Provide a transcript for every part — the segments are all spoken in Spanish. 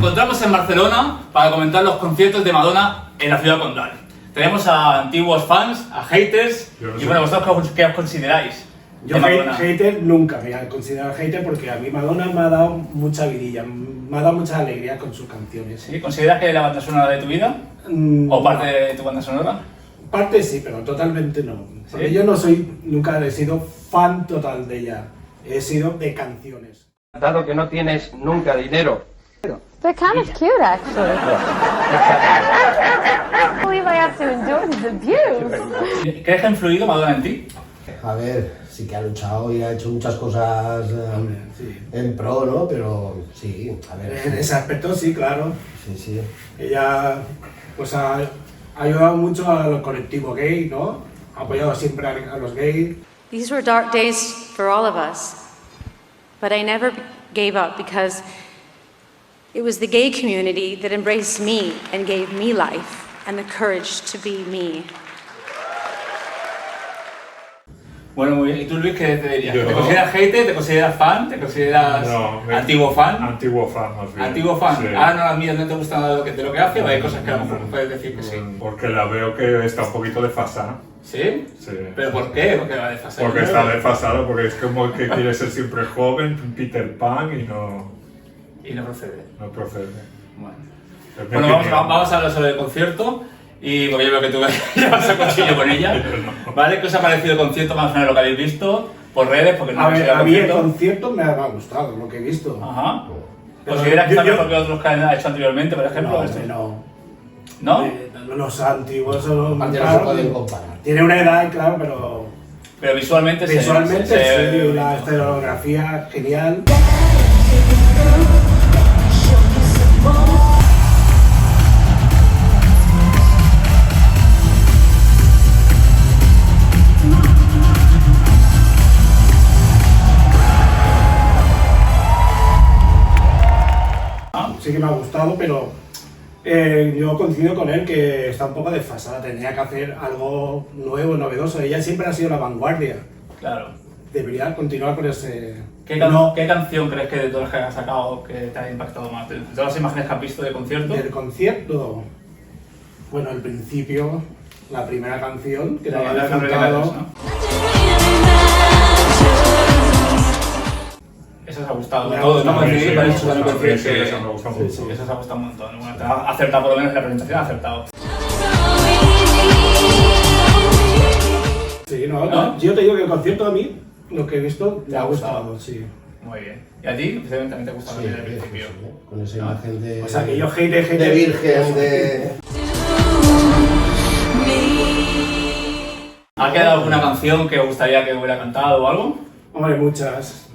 encontramos en Barcelona para comentar los conciertos de Madonna en la ciudad condal. Tenemos a antiguos fans, a haters, y bueno, ¿vosotros qué os consideráis? Yo hater nunca me he considerado hater porque a mí Madonna me ha dado mucha vidilla, me ha dado mucha alegría con sus canciones. ¿Sí? ¿Consideras que es la banda sonora de tu vida? ¿O parte de tu banda sonora? Parte sí, pero totalmente no. ¿Sí? Porque yo nunca he sido fan total de ella, he sido de canciones. Dado que no tienes nunca dinero. They're kind of cute, actually. I can't believe I have to endure these abuse. ¿Crees que ha influido Madonna en ti? A ver, sí que ha luchado y ha hecho muchas cosas Sí. en pro, ¿no? Pero sí, a ver. En ese aspecto sí, claro. Sí, sí. Ella pues ha ayudado mucho al colectivo gay, ¿no? Ha apoyado siempre a los gays. These were dark days for all of us, but I never gave up because it was the gay community that embraced me and gave me life and the courage to be me. Bueno, muy bien. ¿Y tú, Luis, qué te dirías? Yo- ¿Te consideras hater? ¿Te consideras fan? ¿Te consideras antiguo fan? Antiguo fan, más bien. ¿Antiguo fan? Sí. Ah, no, a mí no te gusta nada de lo que hace, o hay cosas que a lo mejor puedes decir que sí. Porque la veo que está un poquito desfasada. ¿Sí? Sí. ¿Pero por qué? ¿Por qué va desfasado? Porque está desfasada, porque es como que quiere ser siempre joven, Peter Pan, y no Y no procede. procede. Bueno, Es mi Bueno, opinión. vamos a hablar sobre el concierto. Y porque yo veo que tú llevas a cuchillo con ella. ¿Vale? ¿Qué os ha parecido el concierto más o menos lo que habéis visto? Por redes, porque no A habéis ver, ido al a mí el concierto. concierto me ha gustado, lo que he visto. Ajá. Pero ¿Consideras que yo- está yo- mejor que otros que han hecho anteriormente, por ejemplo? No, Esto? hombre, no. ¿No? Los antiguos son Aparte no claro, se pueden comparar. tiene una edad, claro, pero Pero visualmente visualmente se- sí, la escenografía genial. Sí que me ha gustado, pero yo coincido con él que está un poco desfasada. Tendría que hacer algo nuevo, novedoso. Ella siempre ha sido la vanguardia. Claro. Debería continuar con ese... ¿Qué canción crees que de todas las que has sacado que te ha impactado más? De todas las imágenes que has visto de concierto. Del concierto, bueno, al principio, la primera canción que La la de había Harry cantado, Styles, ¿no? Eso os ha gustado. Me ha Todos, ¿no? gustado, Coincidís, sí, habéis me dicho también gusta, coincidís sí, que- eso me gusta mucho. Sí, eso os ha gustado un montón. Bueno, te ha acertado, por lo menos en la presentación ha acertado. sí, no, ¿No? yo te digo que el concierto a mí, lo que he visto, ¿Te me ha ha gustado? gustado, sí. Muy bien. ¿Y a ti? Especialmente también te gusta Sí, también el sí, principio. sí, con esa imagen de. O sea, que yo hate de virgen, de. ¿Ha quedado alguna canción que os gustaría que hubiera cantado o algo? Hombre, muchas.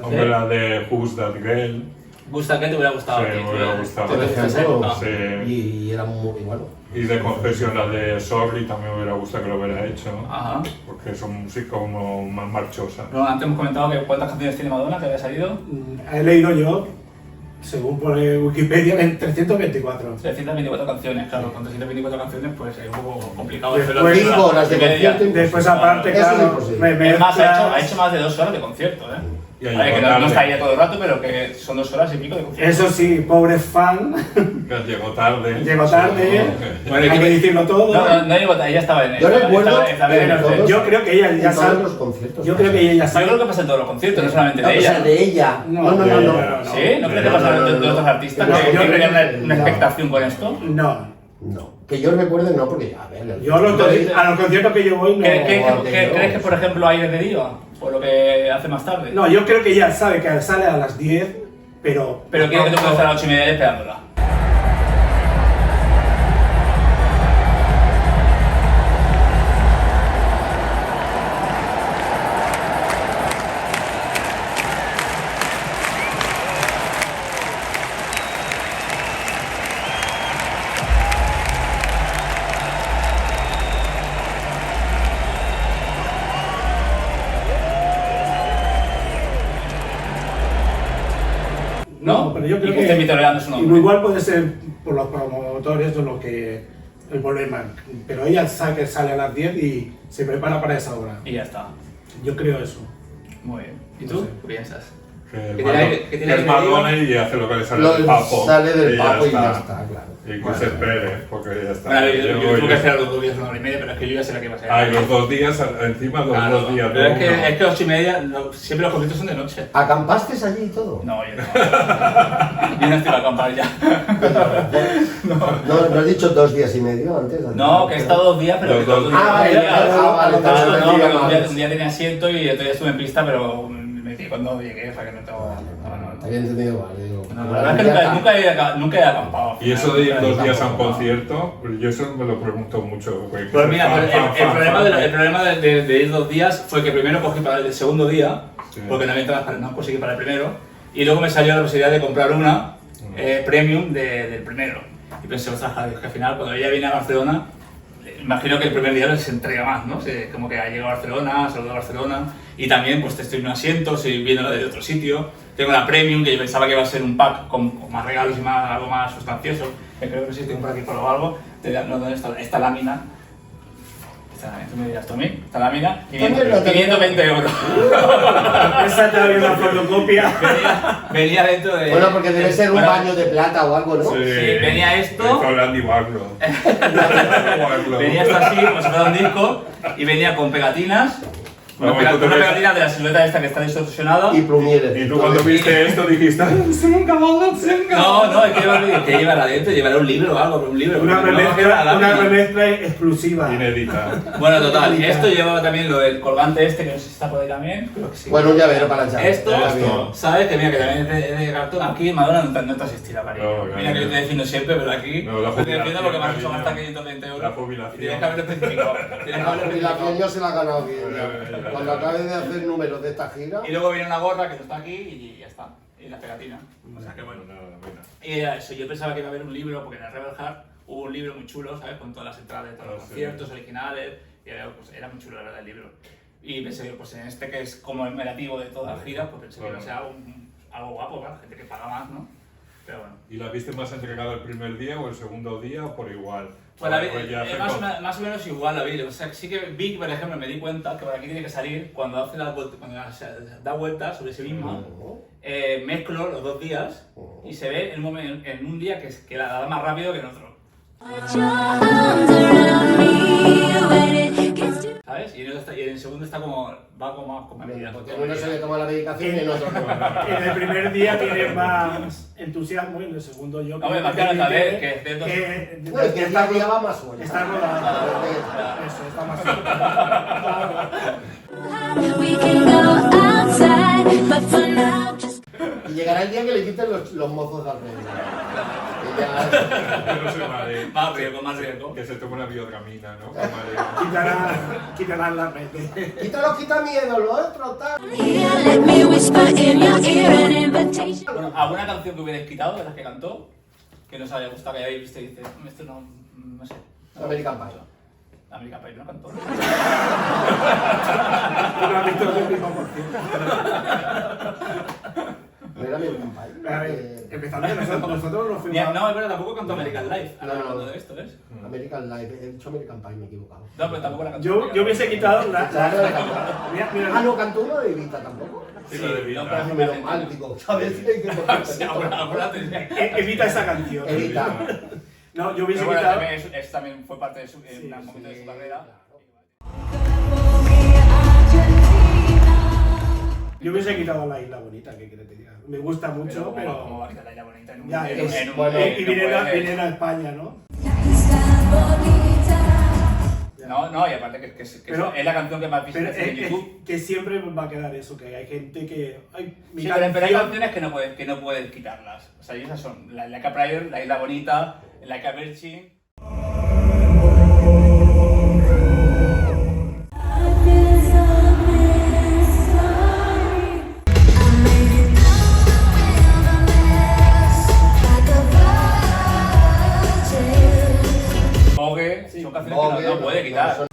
Hombre, la de Who's That Girl. ¿Gusta que te hubiera gustado? Sí, a ti? me hubiera gustado. ¿Te Por gusta esa ejemplo, época? Sí. Y era muy bueno. Y de confesión, la de Sorry también me hubiera gustado que lo hubiera hecho. Ajá. Porque son música como más marchosa. Bueno, antes hemos comentado que cuántas canciones tiene Madonna que había salido. He leído yo, según pone Wikipedia, 324. 324 canciones, claro, con 324 canciones pues es un poco complicado Después, hacerlo. 5 horas de Wikipedia. concierto. Después, aparte, Eso es claro, imposible. Es más, ha mezclas- hecho más de 2 horas de concierto, ¿eh? Y ahí Vale, que no tarde. estaría todo el rato, pero que son 2 horas y pico de concierto. Eso sí, pobre fan, Que llegó tarde. llegó tarde, Bueno, hay ¿y que qué- decirlo todo. No llegó tarde, ella estaba en Yo recuerdo Bueno, yo creo que ella ya en todos sabe. los conciertos. Yo creo que ella ya Yo sabe. creo que pasa en todos los conciertos, no solamente No, de o sea, ella. de ella. No, No, no, de no. ella, no. no. ¿Sí? ¿No crees que pasa de otros artistas No, que yo tienen creo- una no. expectación con esto? No. No. Que yo recuerde, no, porque a ver. Yo a los conciertos que yo voy no. ¿Crees que, por ejemplo, hay de diva? Por lo que hace más tarde. No, yo creo que ella sabe que sale a las 10, pero. Pero quiere que tú puedas estar a las 8:30 esperándola. ¿No? pero yo creo Y que esté vitoreando su nombre. Igual puede ser por los promotores o lo que. El problema. Pero ella sabe que sale a las 10 y se prepara para esa hora. Y ya está. Yo creo eso. Muy bien. ¿Y No tú? sé. ¿Qué piensas? que es Madonna y hace lo que le sale del papo. Sale del y ya papo y ya está. está, claro. Y que se espere, porque ya está. Bueno, yo Llego tuve que hacer los 2 días, 1 hora y media, pero es que yo ya sé la que va a ser. Ay, los 2 días, encima Claro, 2 días. pero no es uno. que 8 y media, siempre los conciertos son de noche. ¿Acampaste allí y todo? No, yo no. Yo no estoy a acampar ya. ¿No has dicho 2 días y medio antes? No, que he estado 2 días, pero Los que 2 2 días. días. vale, No, vale, porque un día tenía asiento y otro día estuve en pista, pero me metí cuando llegué, o sea que no tengo. Te había entendido, vale, digo. No, la verdad es que nunca he acampado. Y eso de ir Nunca he 2 días a un acampado. concierto, pues yo eso me lo pregunto mucho. Porque Pues mira, fan, el problema de ir 2 días fue que primero cogí para el segundo día, Sí. porque no había entradas para, no conseguí para el primero, y luego me salió la posibilidad de comprar una premium del primero. Y pensé, ostras, que al final cuando ella viene a Barcelona, imagino que el primer día se entrega más, ¿no? Como que ha llegado a Barcelona, saludo a Barcelona, y también pues te estoy en un asiento, si viene de otro sitio. Tengo la premium, que yo pensaba que iba a ser un pack con más regalos y algo más sustancioso, que creo que sí tengo por aquí por algo. No, ¿dónde está esta lámina? Tú me dirás, Tommy, esta lámina, 520 euros. Esa te había una fotocopia. Venía dentro de... Bueno, porque debe ser un Bueno, baño de plata o algo, ¿no? Sí, venía esto. Hizo el Andy Warhol. Venía esto así, como si fuera un disco, y venía con pegatinas. Una Bueno, tú te ves- pegatina de la silueta esta que está distorsionada. Y plumieres. Y tú cuando viste esto dijiste, ¡ay, Senga, Senga! No, es que llevará adentro, llevará un libro o algo, pero un libro. Una porque no queda la lámina. remezcla exclusiva. Inédita. Bueno, total, esto llevaba también lo del colgante este, que no sé si está por ahí también, creo que sí. Bueno, un llavero para la llave. Esto, ¿sabes? Que mira, que también es de cartón. Aquí en Madonna no te asistirá, cariño. No, Mira que yo te defiendo siempre, pero aquí No, la no te defiendo jubilación, porque me has hecho cariño. gastar 520 euros. La jubilación. Y tienes que haberlo especificado. Tienes que La haberlo jubilación especificado. yo se la he ganado bien. Ya. Cuando acabe de hacer números de esta gira. Y luego viene una gorra que no está aquí y ya está. Y la pegatina. O sea que bueno. Y era eso, yo pensaba que iba a haber un libro, porque en el Rebel Heart hubo un libro muy chulo, ¿sabes? Con todas las entradas de todos los sí. conciertos originales. Y pues, era muy chulo, la verdad, el libro. Y pensé, pues en este que es como el relativo de toda la gira, pues pensé que iba a ser algo guapo, claro, gente que paga más, ¿no? Pero bueno. ¿Y la viste más entregada el primer día o el segundo día o por igual? Pues la vi, Pues ya más o menos igual la vi. O sea, sí que vi, por ejemplo, me di cuenta que por aquí tiene que salir cuando hace cuando da vueltas sobre sí misma. Mezclo los 2 días y se ve en un día que la da más rápido que en otro. ¿Sabes? Y en el segundo está como, va como más con medida. En uno se le toma la medicación y en otro no. En el primer día tienes más entusiasmo y en el segundo yo... Hombre, más que nada, saber que es de dos... No, es que esta día va más suelta. Está rodada. Eso, está más suelta. We can go outside, but for now, just Y llegará el día que le quiten los mozos de alrededor. Y ya... Que no se maree. Más riesgo, más riesgo. Que se tome una biodramina, ¿no? Que maree. Quitarán la mente. Quítalo, quita miedo, lo otro tal. here, let me whisper in your ear an invitation. Bueno, ¿alguna canción que hubierais quitado de las que cantó? Que no os haya gustado, que hayáis visto y dices, esto no sé. American Pie. American Pie no cantó. No has visto el 25%. No era American Pie. A ver, empezando que nosotros nos fuimos... No, es verdad, tampoco cantó American Life. Ahora No. hablando de esto, ¿ves? American Life. He dicho American Pie, me he equivocado. No, pero tampoco la cantó. Yo hubiese quitado Claro, la... de cantar. Ah, no, cantó uno de Evita tampoco. Sí, lo de Vita. no, pero- Menos mal, digo, ¿sabes? Sí, alguna tendría. Evita esa canción. Evita. No, yo hubiese Pero bueno, quitado... también, eso también fue parte de su, en un momento de su carrera. Yo hubiese quitado La Isla Bonita, ¿qué quieres que te diga? Me gusta mucho, ¿Cómo pero... va a quitar la isla bonita en un Ya, en un- es- en un- bueno, no Y vienen puede- a España, ¿no? No, y aparte que Pero- es la canción que más Pero vistas en YouTube. que siempre va a quedar eso, que hay gente que... Ay, mi Sí, pero hay canción- canciones que no puedes quitarlas. O sea, y esas son Like a Prayer, La Isla Bonita, Like a Virgin. Vogue, son canciones que no puede quitar. son-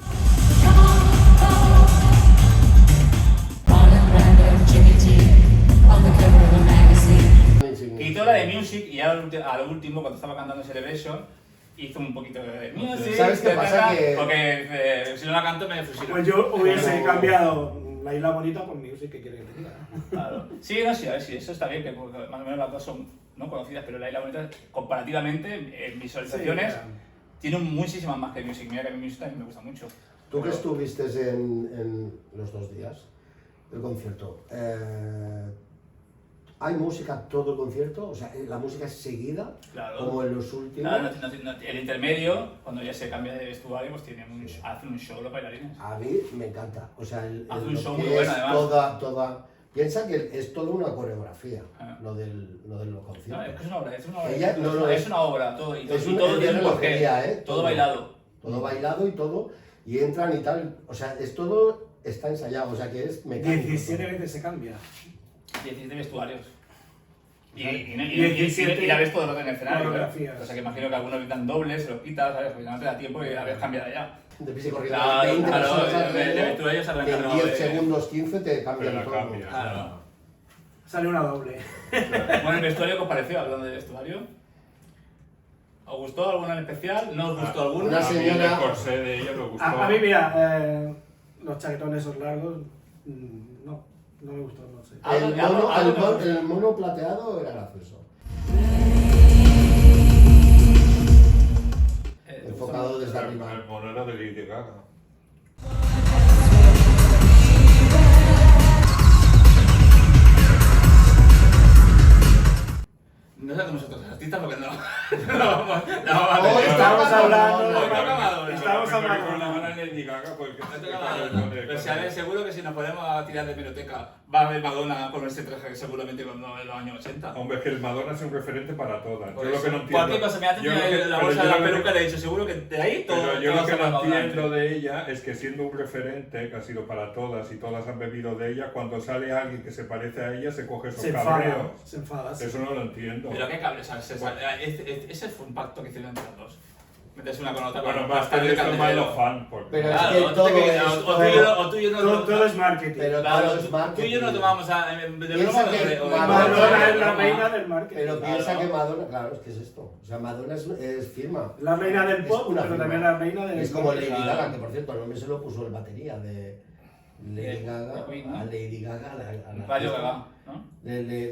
Quitó la de Music y ya al último, cuando estaba cantando Celebration, hizo un poquito de Music. ¿Sabes qué pasa? Que- Porque si no la canto me fusiló. Pues yo hubiese cambiado La isla bonita por music, que quiere que te diga. Claro. Sí, no, sí, a ver, sí, eso está bien, que más o menos las dos son no conocidas, pero la isla bonita, comparativamente, en visualizaciones, Sí, claro. tiene muchísimas más que Music. Mira que a mí Music también me gusta mucho. Tú que Pero- estuviste en los 2 días del concierto, ¿hay música todo el concierto? O sea, ¿la música es seguida? Claro. Como en los últimos. Claro, el intermedio, cuando ya se cambia de vestuario, pues hacen un show los bailarines. A mí me encanta. O sea, Hace un lo show que muy bueno, es además. toda. Piensa que es toda una coreografía, Ah. lo del concierto. No, es que es una obra, es una obra. Ella- no, no, es una obra, todo. Y es todo, una- y todo es tiene un porqué. relojería, ¿eh? Todo bailado. Todo bailado y todo. Y entran y tal. O sea, es todo está ensayado. O sea, que es mecánico. 17 veces se cambia. 17 vestuarios. Y, Vale. y, y, y, 17 y la ves todo el rato en el escenario. coreografías. O sea que imagino que algunos dan dobles, se los quitas, ¿sabes? Porque no te da tiempo y la ves cambiada ya. De pisa y corriendo. Claro, 20 claro, personas de alrededor, vestuario se arrancan, en ¿no? 10 De- segundos, 15 te cambian Te la todo. cambia. Claro. Sale una doble. Bueno, el vestuario, ¿qué os pareció hablando del vestuario? ¿Os gustó alguno en especial? ¿No os gustó alguno? Una A mí señora- el corsé de ella me gustó. A mí, mira, los chaquetones esos largos, no me gustó, no sé. El mono plateado era gracioso. Enfocado desde arriba. El mono era de Lady Gaga. No sé cómo nosotros artistas porque no. No vamos a Oh, meter. Estamos hablando. No, no, no, Estamos Pero hablando. con la mano en Lady Gaga porque No te acabas. Pero si a ver, seguro que si nos ponemos a tirar de biblioteca, va a haber Madonna con ese traje seguramente cuando en los años 80. Hombre, es que el Madonna es un referente para todas. Por Yo lo eso, que no entiendo. cualquier cosa, me hace yo lo que- la pero bolsa de yo la lo que- peluca, le he dicho, seguro que de ahí todo. Pero yo todo lo que se va no a Madonna. entiendo de ella es que siendo un referente que ha sido para todas y todas han bebido de ella, cuando sale alguien que se parece a ella se coge esos Se cabreos. enfada. Se enfada, sí. Eso no lo entiendo. Pero qué cable, ¿sabes? Ese fue un pacto que hicieron entre los dos. Meterse una con otra. Bueno, para más estar que de esto más candelero. los fan. Porque... Pero Claro, es que o tú todo te quedas- es- o tú y yo- o tú y yo no. Todo es marketing. Pero Claro, todo es tú y marketing. yo no tomamos de Piensa broma que o de Madonna Madonna es la broma. reina del marketing. Pero Claro. piensa que Madonna, claro, es que es esto. O sea, Madonna es firma. La reina del Es pop, una pero firma. también la reina del Es como Lady Claro. Gaga, que por cierto, el nombre se lo puso el batería de Lady Gaga. de Queen, ¿no? A Lady Gaga, a la Radio artista. Gaga, ¿no?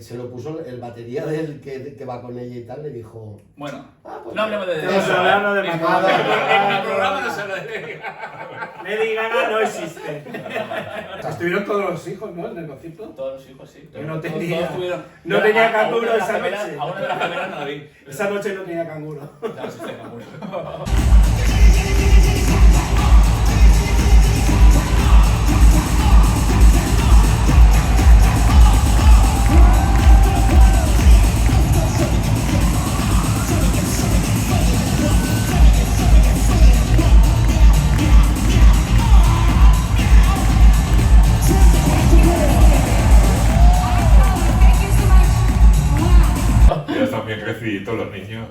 Se lo puso el batería del que va con ella y tal, le dijo. Bueno, Ah, pues no hablemos de Estamos hablando de En Madonna. mi programa no se habla de Lady Gaga. Lady Gaga no existe. Estuvieron todos los hijos, ¿no? En el concierto. Todos los hijos, sí. Yo no Todos- tenía- todos tuvieron- no Yo tenía a una canguro de las esa gemelas- noche. A una de las gemelas no la vi. Esa noche no tenía canguro. No, sí, tenía canguro. Ya están bien creciditos los niños.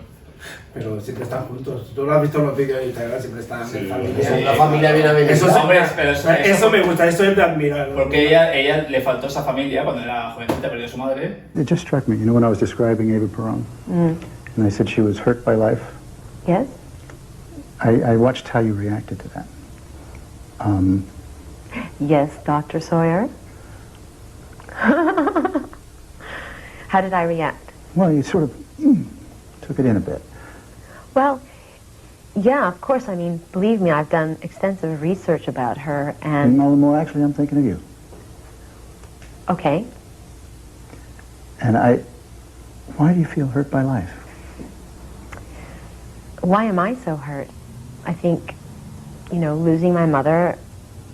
Pero siempre están juntos. Tú lo has visto en los vídeos de Instagram, siempre están Sí, en Es familia. una familia bien avenida. Eso sí. Hombre, pero Eso me gusta, eso es de admirar. ¿no? Porque ella le faltó esa familia cuando era jovencita, perdió a su madre. It just struck me, you know, when I was describing Ava Perón, and I said she was hurt by life, Yes? I watched how you reacted to that. Yes, Dr. Sawyer. How did I react? Well, you sort of took it in a bit. Well, yeah, of course. I mean, believe me, I've done extensive research about her, and Well, actually, I'm thinking of you. okay. And why do you feel hurt by life? Why am I so hurt? I think, you know, losing my mother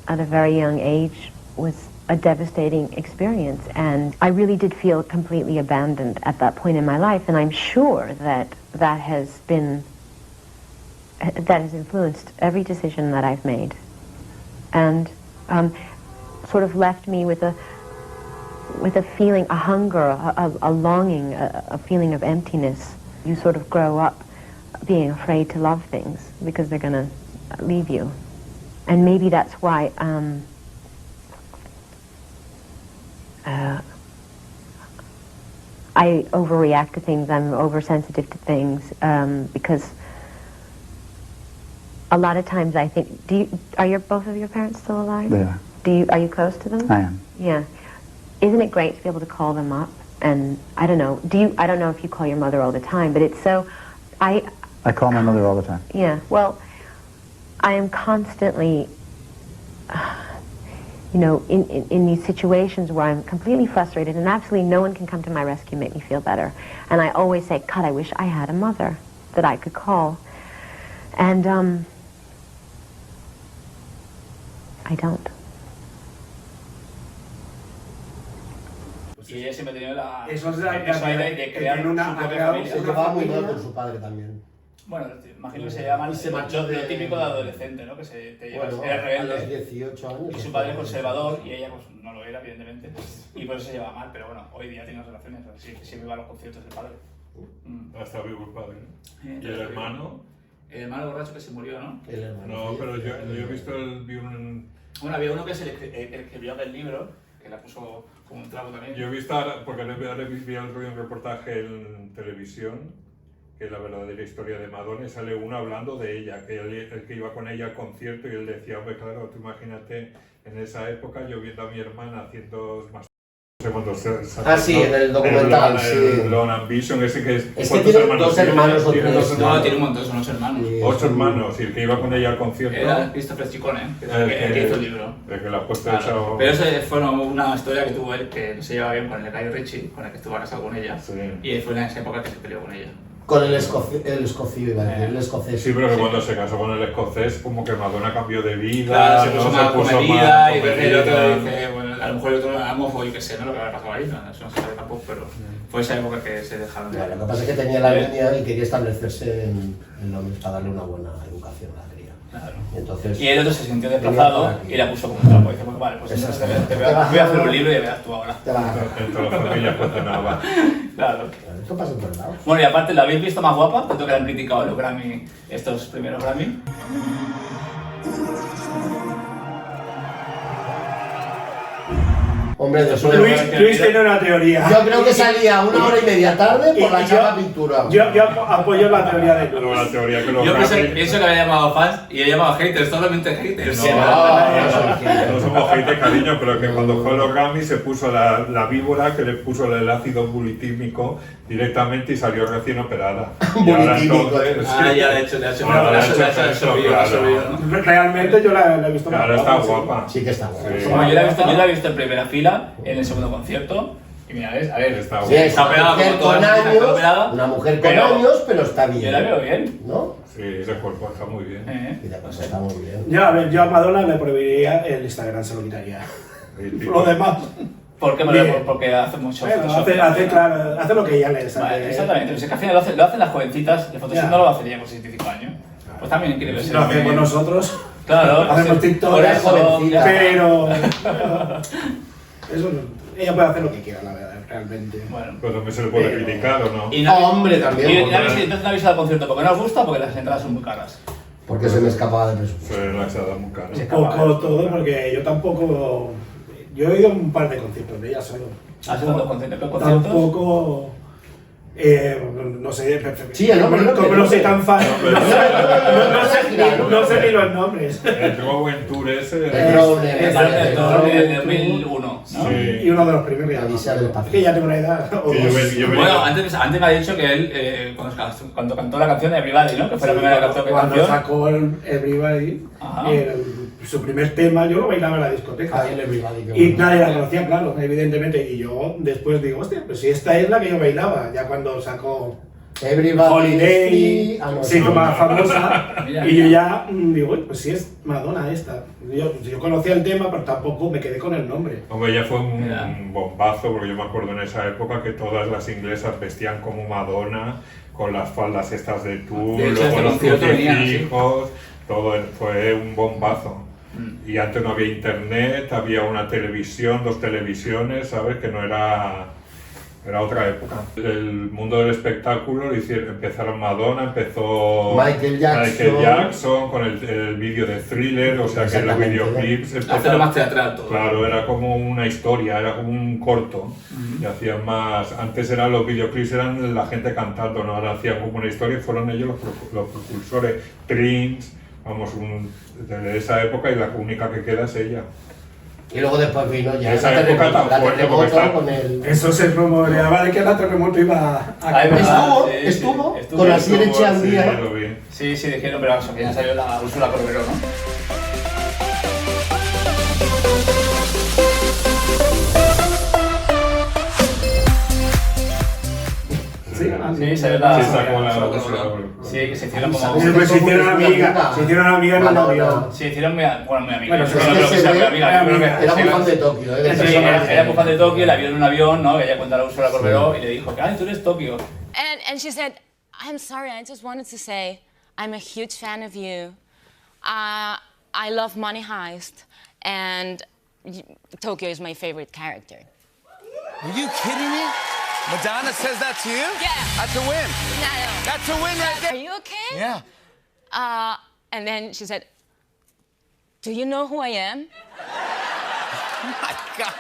at a very young age was a devastating experience, and I really did feel completely abandoned at that point in my life, and I'm sure that has influenced every decision that I've made, and sort of left me with a feeling, a hunger, a longing, a feeling of emptiness. You sort of grow up being afraid to love things because they're going to leave you. And maybe that's why I overreact to things. I'm oversensitive to things because a lot of times I think, both of your parents still alive? Yeah. Are you close to them? I am. Yeah. Isn't it great to be able to call them up? And I don't know, I don't know if you call your mother all the time, but it's so, I call my mother all the time. yeah, well, I am constantly, you know, in these situations where I'm completely frustrated and absolutely no one can come to my rescue and make me feel better. And I always say, God, I wish I had a mother that I could call. And, I don't. Y ella siempre ha tenido Eso es eso ahí de crear tiene una- su ha propia creado familia. Se llevaba muy mal con su padre también. Bueno, imagino que se llama Y se marchó lo de- típico de adolescente, ¿no? Que te llevas, Bueno, eres a los rebelde. 18 años. Y su padre es conservador y ella pues no lo era, evidentemente. Y por eso se llevaba mal, pero bueno, hoy día tiene relaciones. Siempre va a los conciertos del padre. Hasta vivo el padre. ¿Y el hermano? El hermano borracho que se murió, ¿no? El hermano. No, pero yo he visto vi un... Bueno, había uno que es el que escribió aquel libro, que la puso como un trago también. Yo he visto ahora, porque ahora vi el otro día un reportaje en televisión, que es la verdadera historia de Madonna, y sale uno hablando de ella, que el que iba con ella al concierto, y él decía, hombre, claro, tú imagínate, en esa época yo viendo a mi hermana haciendo más... Sí, en el documental, sí. El Lone Ambition, ese que es... Es que ¿cuántos tiene dos tiene? hermanos o Tiene tres. dos No, hermanos. tiene un montón, son 8 hermanos. Sí. 8 hermanos, y el que iba con ella al concierto... Era Christopher Ciccone, que es el que hizo el libro. El que la ha puesto Claro. hecho... Pero eso fue una historia que tuvo él que no se llevaba bien con el Guy Ritchie, con el que estuvo casado con ella. Sí. Y fue en esa época que se peleó con ella. Con el escocés, iba a decir, el escocés. Sí, pero que cuando se casó con el escocés, como que Madonna cambió de vida, Claro, se puso más comedida y el otro comedida. dice, bueno, a lo mejor el otro era mojo, yo qué sé, no lo que había pasado ahí, no, eso no se sabe tampoco, pero fue esa época que se dejaron de Ya, lo que pasa es que tenía la niña y quería establecerse en Londres para darle una buena educación, la quería. Claro. Entonces, Y el otro se sintió desplazado y la puso como un trapo. Dice, bueno, vale, pues Eso entonces es. te voy a hacer un libro y verás tú ahora. te va a Entre las familias funcionaba. Claro. Esto pasa en todos lados. Bueno, y aparte, ¿la habéis visto más guapa? Tanto que la han criticado los Grammy, estos primeros Grammy. Hombre, de Suele- suelo. Luis tiene una teoría. Yo creo que salía 1 hora y media tarde por la Y chapa pintura. Yo apoyo la teoría de Luego Luis. la teoría que los Yo Grammy... pienso que había llamado fans y he llamado haters, totalmente haters. No, Sí, no somos gente, cariño, pero que cuando fue a los Grammy se puso la víbora que le puso el ácido bulitímico directamente y salió recién operada. Y ahora Bulitímico, entonces, Ah, ya le ha hecho Ahora le ha hecho el efecto, sobrino, claro. ¿no? Realmente yo la he visto más ahora está sí. guapa. Sí que está guapa. Sí. Bueno, yo la he visto en primera fila, en el segundo concierto. Y mira, ¿ves? A ver, Está Sí, es está una operada mujer como todas con las mujeres, está operada, años, una mujer con pero años, pero está bien. yo la veo bien. ¿No? Sí, ese cuerpo está muy bien. Y de paso está muy bien. Yo, a ver, yo a Madonna le prohibiría el Instagram, se lo quitaría. Y tipo, Lo demás. ¿Por qué? Bien. Porque hace mucho Bueno, Photoshop. hace lo que ella le sale. Vale, exactamente, pero si es que al final lo hacen las jovencitas, el Photoshop Ya. no lo hace ella con 65 años. Pues también quiere Si verse. lo hacemos nosotros, Claro, hacemos sí. TikTok, Por es eso, jovencita. pero eso no, ella puede hacer lo que quiera, la verdad, realmente. Bueno. Pero también se le puede criticar, ¿o no? Y no, Hombre, también, y porque- entonces no habéis ido al concierto porque no os gusta o porque las entradas son muy caras. Porque se me escapaba de presupuesto. Se la echada muy cara. Sí. Poco todo, porque yo tampoco. Yo he ido a un par de conciertos de ella solo. ¿Has ido a conciertos? ¿Qué conciertos? Tampoco. No sé, Sí, el nombre, como no soy tan fan, no sé ni los nombres. El Rowan Tour ese... El Rowan, Es el de Rowan, 2001, ¿no? Sí. Y uno de los primeros La Odisea del Pacífico. Es que ya tengo una edad. O Sí, dos. yo Bueno, antes me ha dicho que él, cuando cantó la canción de Everybody, ¿no? Que fue la primera Cuando canción. sacó el Everybody, Ajá. su primer tema, yo lo bailaba en la discoteca. Ah, el Everybody, qué Y bueno. nadie la conocía, claro, evidentemente. Y yo después digo, hostia, pues si esta es la que yo bailaba, ya cuando sacó Everybody Holiday, Free. Ah, no, se hizo sí. más famosa. Mira, Y yo mira. ya digo, uy, pues si es Madonna esta. Yo conocía el tema, pero tampoco me quedé con el nombre. Hombre, ya fue un Mira. bombazo, porque yo me acuerdo en esa época que todas las inglesas vestían como Madonna, con las faldas estas de tul, De hecho, luego este los concierto venía, crucifijos, todo fue un bombazo. Y antes no había internet, había una televisión, 2 televisiones, ¿sabes? Que no era... Era otra época. El mundo del espectáculo empezaron Madonna, empezó Michael Jackson con el vídeo de Thriller, o sea que los Exactamente. videoclips Hacerlo más teatral todo. Claro, era como una historia, era como un corto. Y hacían más. Antes eran los videoclips, eran la gente cantando, ¿no? Ahora hacían como una historia y fueron ellos los propulsores. Prince, vamos, de esa época y la única que queda es ella. Y luego después vino ya Esa la época tan la fuerte terremoto porque está- con el... Eso se rumoreaba de que la terremoto iba a... Ay, ¿verdad? Estuvo Sí, con la Sierra Sí, Echeandía. lo vi. Sí, dijeron, pero vamos, que ya salió la Úrsula Corberó, ¿no? Sí, salió la... Sí, sacó la Úrsula Úrsula Corberó. Corberó. Sí, que se hicieron como... Sí, pues se hicieron amigas en un avión. Sí, hicieron muy amigas. Bueno, Yo es no que creo que se sea ve- muy amiga, yo creo que... Era muy fan de Tokio, Sí, de personaje. era muy fan de Tokio, la vio en un avión, ¿no? Que ella cuenta a la Úrsula Corberó y le dijo que, ay, tú eres Tokio. And she said, I'm sorry, I just wanted to say I'm a huge fan of you. I love Money Heist, and Tokyo is my favorite character. Are you kidding me? Madonna says that to you? Yeah. That's a win. No. That's a win right there. Are you okay? Yeah. And then she said, do you know who I am? Oh my God.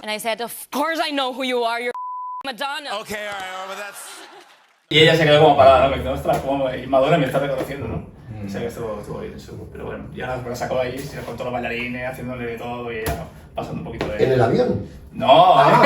And I said, of course I know who you are. You're Madonna. Okay, all right, well, that's... Y ella se quedó como parada, ¿no? Me dijo, ostras, como Madonna me está reconociendo, ¿no? O sea que estuvo bien eso. Pero bueno, ya la sacó de ahí, se con todos los bailarines, haciéndole de todo y ella pasando un poquito de... ¿En el avión? No, Ah.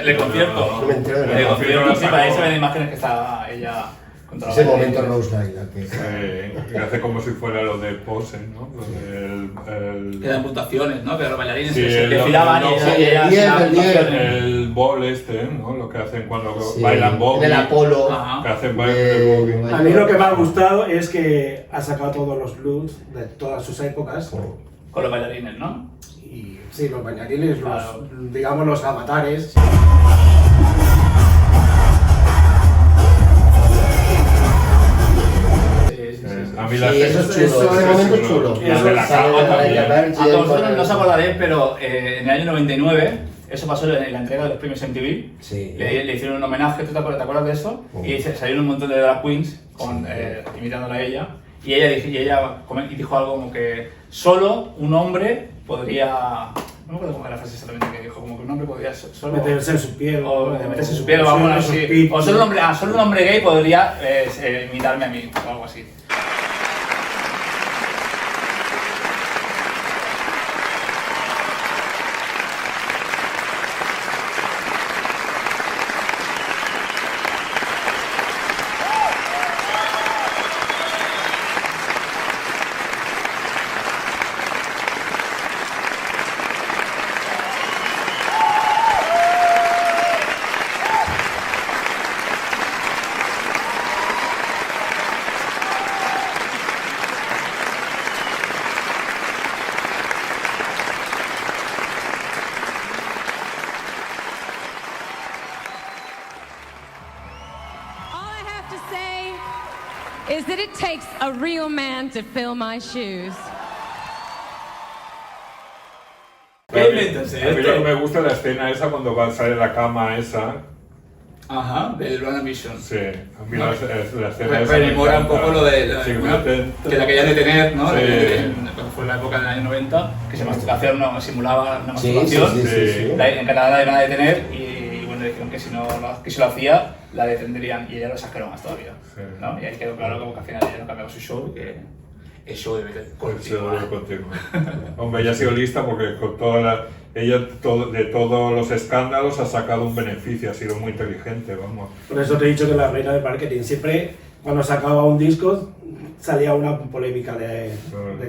le concierto. No me entero de Le nada. concierto, sí, para ahí se ven imágenes que está ella con toda la Ese bailarina. momento Rose Laila que... Sí, y hace como si fuera lo de Pose, ¿no? Lo del... Quedan puntuaciones, ¿no? Que los bailarines Sí, se el- desfilaban y no, ella... sí, ella el 10, hacía el 10. puntuaciones. El ball este, ¿no? Lo que hacen cuando Sí, bailan bogey. en el Apolo. Ajá. Que hacen baile bogey. A mí lo que me ha gustado es que ha sacado todos los looks de todas sus épocas. Con los bailarines, ¿no? Y sí, los bailarines, Claro. digamos los avatares. A mí la Sí, eso es chulo, ese momento es chulo. La de la Sale cama la también. Laila Virgin A vosotros con el- no os acordaréis, pero en el año 99, eso pasó en la entrega de los premios MTV. Sí. Le hicieron un homenaje, ¿tú te acuerdas de eso? Y salieron un montón de drag queens imitándola a ella. Y ella dijo algo como que solo un hombre podría... No me acuerdo cómo era la frase exactamente que dijo, como que un hombre podría solo... Meterse en su piel. O meterse en su piel o algo así. O solo un hombre gay podría imitarme a mí, o algo así. All I have to say is that it takes a real man to fill my shoes. ¿Qué inventos A mí lo que esto? me gusta es la escena esa cuando va a salir la cama esa. Ajá, del Run Mission. Sí, a mí la escena esa. Rememora un poco lo de Sí, que la querían detener, ¿no? Sí. Cuando fue la época del año 90, que simulaba una Sí, masturbación. sí. En Canadá la iban a detener y bueno, dijeron que si lo hacía, la detendrían y ella lo exageró más todavía. Sí. ¿No? Y ahí quedó claro como que al final ella no cambiaba su show y que el show debe Sí, continuar. debe continuar. Hombre, ella ha sido lista porque con ella de todos los escándalos ha sacado un beneficio, ha sido muy inteligente, vamos. Por eso te he dicho que la reina de marketing siempre, cuando sacaba un disco, salía una polémica de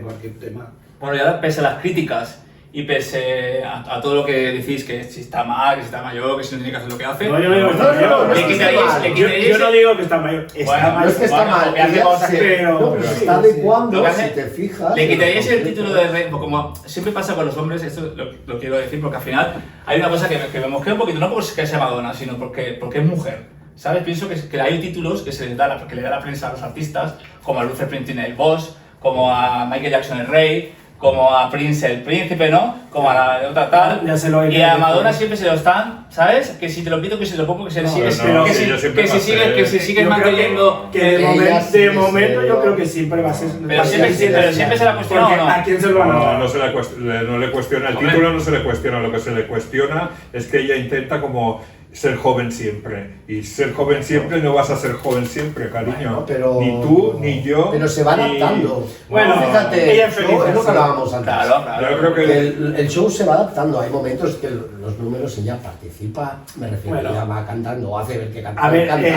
cualquier tema. Bueno, y ahora pese a las críticas y pese a todo lo que decís, que si está mal, que si está mayor, que si no tiene que hacer lo que hace... No, yo no digo que está mayor. Le quitaréis... Yo no digo que está mayor. Está Bueno, mal. No es que está Bueno, mal, porque hace ella cosas se- pero- no, pero se está Lo adecuando, que hace- si te fijas. Le quitaríais el título de rey, como siempre pasa con los hombres, esto lo quiero decir, porque al final hay una cosa que me mosquea un poquito, no porque sea Madonna, sino porque es mujer. ¿Sabes? Pienso que hay títulos que se les da, que le da la prensa a los artistas, como a Luther Springsteen el boss, como a Michael Jackson el rey, como a Prince el príncipe, ¿no? Como a la otra tal. Ya se lo he Y a dicho. Madonna siempre se lo están, ¿sabes? Que si te lo pido, que si te lo pongo, que si sigues, no, que sí, si yo siempre va a ser- sigues Yo creo manteniendo... que de Ella momento, sí de que momento se- yo creo que siempre va a ser. Pero siempre se la cuestiona Porque o no. ¿a quién se lo van a No, dar? no, no le cuestiona el Hombre. título, no se le cuestiona, lo que se le cuestiona es que ella intenta como ser joven siempre. Y ser joven siempre no vas a ser joven siempre, cariño. Bueno, pero... Ni tú, ni yo. Pero se va adaptando. Bueno, fíjate, ella es feliz, es lo que hablábamos antes. Claro. Yo creo que El show se va adaptando. Hay momentos que los números ella participa, me refiero, Bueno. ella va cantando o hace ver que canta. A ver, canta.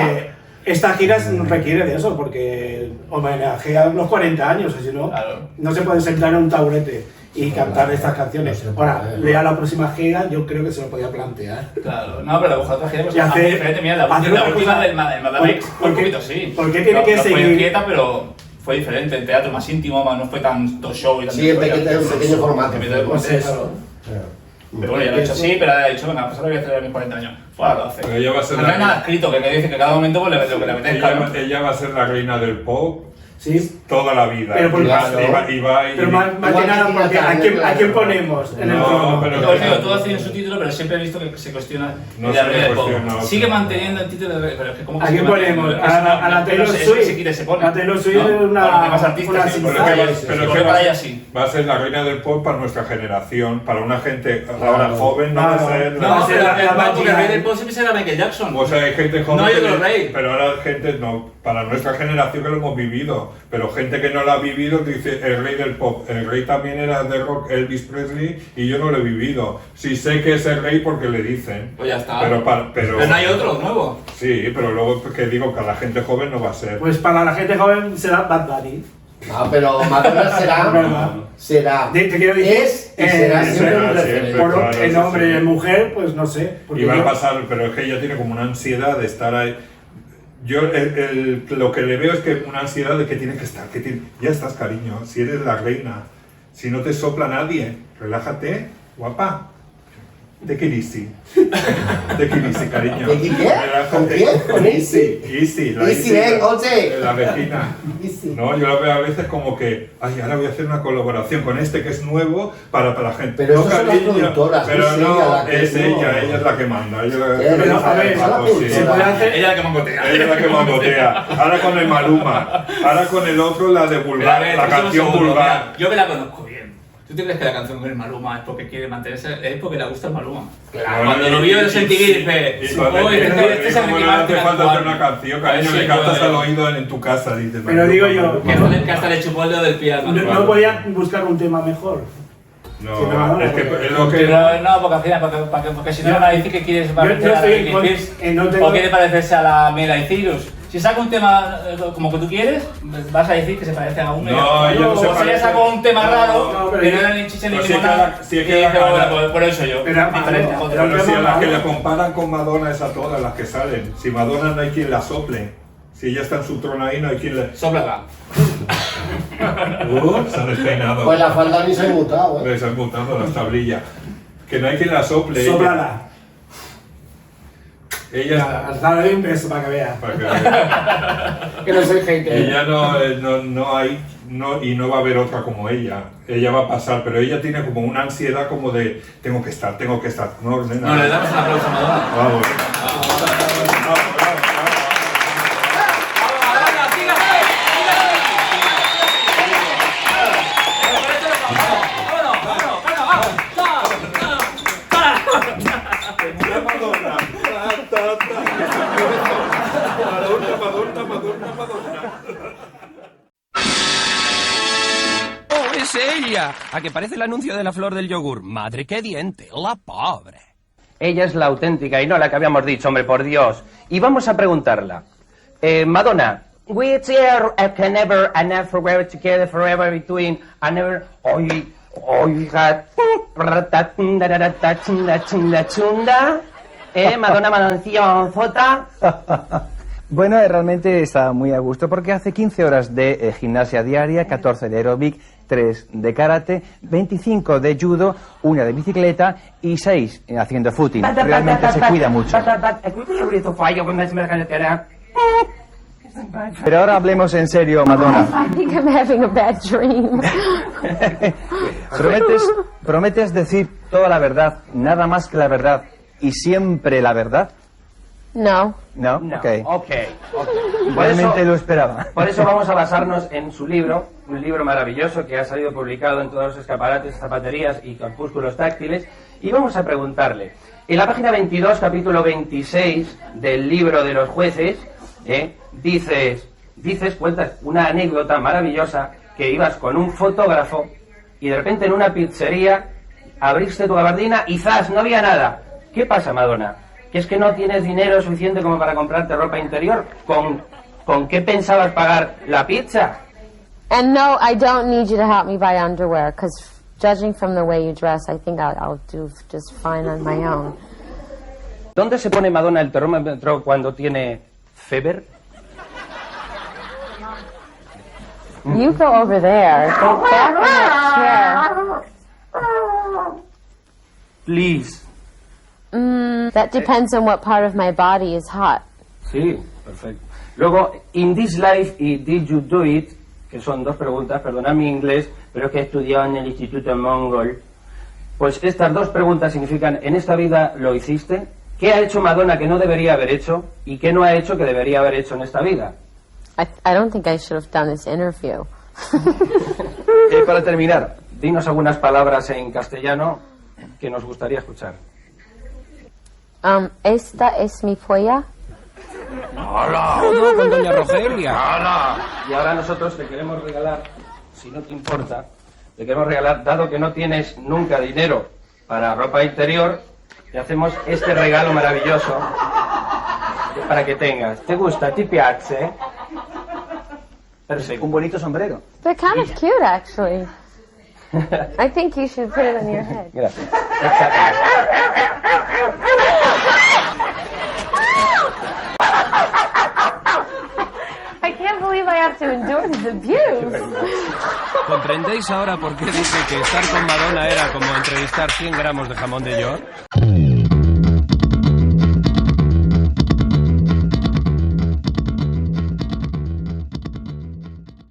esta gira requiere de eso, porque homenajea los 40 años, si no, Claro. no se puede sentar en un taburete y cantar estas canciones. No se puede, Ahora, lea la próxima gira, yo creo que se lo podía plantear. Claro, no, pero la otra gira pues Y hacer- hace diferente. Mira, la hacer última otra cosa- del Madame X fue un poquito así. ¿Por qué tiene que no seguir? fue inquieta, pero fue diferente. El teatro más íntimo, más, no fue tanto show y tanto Sí, en historia. pequeño formato. En pequeño Pues eso. Pero bueno, ya lo he hecho así, pero ha dicho, venga, pues ahora voy a hacer a mis 40 años. Pues ahora lo hace. Pero ella va a ser No la- hay nada escrito, que dice que cada momento pues, lo que le apetezca. ¿no? ella va a ser la reina del pop Sí, toda la vida. Pero por- y va, claro. y va pero más que nada, porque ¿a quién ponemos en el No, trono? pero- Yo os digo, todos tienen su título, pero siempre he visto que se cuestiona No el se rey del pop. cuestiona, Sigue no. manteniendo el título de rey, pero es que como que ¿A sigue quién ponemos? manteniendo? A la Taylor Eso que se Swift. quita y se pone. La Taylor Swift ¿no? es una- A los demás artistas, una sí, pero sinfónica. es que Sí, pero porque que para ella sí. va a ser la reina del pop para nuestra generación, para una gente ahora joven no va a ser No, Va a ser pero la porque el rey del máquina. pop siempre será Michael Jackson. Pues hay gente joven, No hay otro que- rey. pero ahora gente no, para nuestra generación que lo hemos vivido, pero gente que no lo ha vivido dice el rey del pop, el rey también era de rock, Elvis Presley, y yo no lo he vivido. Sí sé que es el rey porque le dicen. Pues ya está. Pero Pero no hay otro nuevo. Sí, pero luego que digo que a la gente joven no va a ser. Pues para la gente joven será Bad Bunny. No, pero Madonna será, Te quiero decir, es y será siempre será un siempre. referente. Por claro, el sí, hombre y sí. el mujer, pues no sé. porque Y va yo- a pasar, pero es que ella tiene como una ansiedad de estar ahí. Yo lo que le veo es que una ansiedad de que tiene que estar, ya estás, cariño, si eres la reina, si no te sopla nadie, relájate, guapa. Take it easy. Take it easy, cariño. ¿Take it qué? Relájate. ¿Con quién? ¿Con Easy, easy. La Easy, oye. La vecina. Easy. No, yo la veo a veces como que, ay, ahora voy a hacer una colaboración con este que es nuevo para la gente. Pero no, estas son las cariño, productoras, pero es no, ella la que es no. ella es la que manda. Ella la Pero, a ver, sí. se puede hacer. Ella es la que mangotea. Ella es la que mangotea. Ahora con el Maluma. Ahora con el otro, la de Pero a vulgar, ver, la eso es canción seguro, vulgar. mira, yo que la conozco bien. ¿Tú te crees que la canción con el Maluma es porque quiere mantenerse? Es porque le gusta el Maluma. Claro, Cuando lo vio en el MTV dice, y cuando oye, este es el como Ricky no hace Martin falta hacer actual. una canción, cariño, Sí, le cantas yo- al oído en tu casa, dices. Pero digo yo, Que hasta le chupó el dedo del pie al No, Maluma. no podían buscar un tema mejor. No, es que es lo que... Pero no, porque al final, porque si no van a decir que quieres parecer a estoy Britney con- Spears no tengo- o quieres parecerse a la Miley Cyrus. Si saca un tema como que tú quieres, vas a decir que se parece a uno. No, ella no se o si ella parece. sacó un tema raro, No, pero que yo- no era ni chicha ni Pues sí que limonada, la- sí y que dice, la- bueno, pues por eso yo. Pero, Diferente a otro. Pero si a las que le Madonna. comparan con Madonna es a todas las que salen. Si Madonna no hay quien la sople. Si ella está en su trono ahí, no hay quien le... Sóplala. Se ha despeinado. Pues la falda ni se ha mutado, ¿eh? Les han mutado las tablillas. Que no hay quien la sople. Sóplala. Ella... Alzala de un beso para que vea. Para que vea. Que no soy hater. Ella no hay... No, y no va a haber otra como ella. Ella va a pasar, pero ella tiene como una ansiedad como de tengo que estar. No, nena. No, le damos un aplauso a Madonna. Bravo. ¡Oh, es ella! A que parece el anuncio de la flor del yogur. Madre, qué diente, la pobre. Ella es la auténtica y no la que habíamos dicho, hombre, por Dios. Y vamos a preguntarla. Madonna, which year can never and never forever together forever between and never... Oiga... Madonna Manoncillo Zota. Bueno, realmente está muy a gusto porque hace 15 horas de gimnasia diaria, 14 de aeróbic, 3 de karate, 25 de judo, 1 de bicicleta y 6 haciendo footing. Realmente se cuida mucho. Pero ahora hablemos en serio, Madonna. I think I'm having a bad dream. ¿Prometes decir toda la verdad, nada más que la verdad y siempre la verdad? No. ¿No? No. Ok. Ok. Realmente lo esperaba. Por eso vamos a basarnos en su libro, un libro maravilloso que ha salido publicado en todos los escaparates, zapaterías y corpúsculos táctiles, y vamos a preguntarle. En la página 22, capítulo 26 del libro de los jueces, cuentas una anécdota maravillosa, que ibas con un fotógrafo y de repente en una pizzería abriste tu gabardina y ¡zas! No había nada. ¿Qué pasa, Madonna? ¿Que es que no tienes dinero suficiente como para comprarte ropa interior? ¿Con qué pensabas pagar la pizza? And no, I don't need you to help me buy underwear, because judging from the way you dress, I think I'll do just fine on my own. ¿Dónde se pone Madonna el termómetro cuando tiene fever? You go over there. Go back in that chair. Please. That depends on what part of my body is hot. Sí, perfecto. Luego, in this life y did you do it, que son dos preguntas, perdonad mi inglés, pero es que he estudiado en el Instituto Mongol. Pues estas dos preguntas significan, ¿en esta vida lo hiciste? ¿Qué ha hecho Madonna que no debería haber hecho? ¿Y qué no ha hecho que debería haber hecho en esta vida? I don't think I should have done this interview. Para terminar, dinos algunas palabras en castellano que nos gustaría escuchar. Esta es mi polla. ¡Hola! Todo con doña Rogelia. ¡Hala! Y ahora nosotros te queremos regalar, si no te importa, te queremos regalar, dado que no tienes nunca dinero para ropa interior, te hacemos este regalo maravilloso para que tengas. ¿Te gusta? ¿Ti piace? Perfecto. Un bonito sombrero. They're kind of cute, actually. I think you should put it on your head. Gracias. I can't believe I have to endure this abuse. ¿Comprendéis ahora por qué dice que estar con Madonna era como entrevistar 100 gramos de jamón de York?